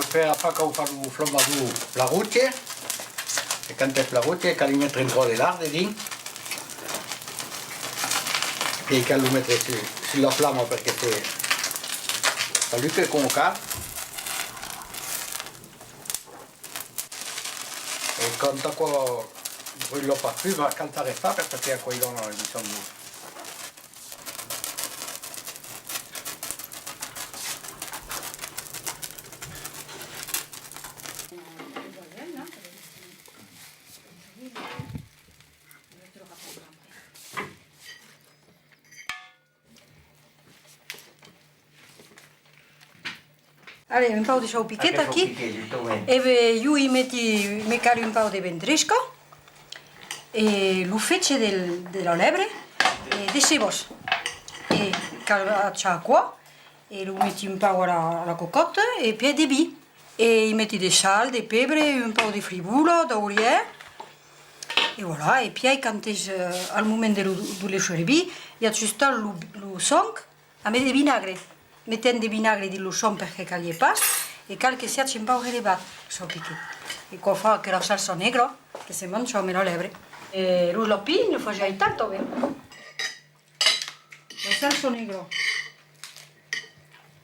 fais après quand vous faites le flammadou la route. Et quand tu la route, quand vous mettez un gros de lard dedans. Et quand vous mettez sur la flamme parce que ça lui fait con cas. Et quand tu brûle pas plus, quand tu n'arrives pas, parce que tu as quoi dans la mission de bouffe. Allez, un peu de salpiqueta aqui. E io mi calo un po' di ventresco e l'ufficio della lebre e di cebos. E calaccia acqua e lo metti un po' alla cocotte e poi di bi. E metti del sale, del pepe, un po' di frivola, d'olive. E voilà, e poi quando al momento delle scerbi, io ci sto lo sang a mettere vinagre. Mettendo di vinagre di luscion perché caglie pas e qualche si un po' elevato salpiché. E qua fa che la salsa negra che si mangia me la lebre. E lo lapin lo fa già tanto bene. La salsa negra.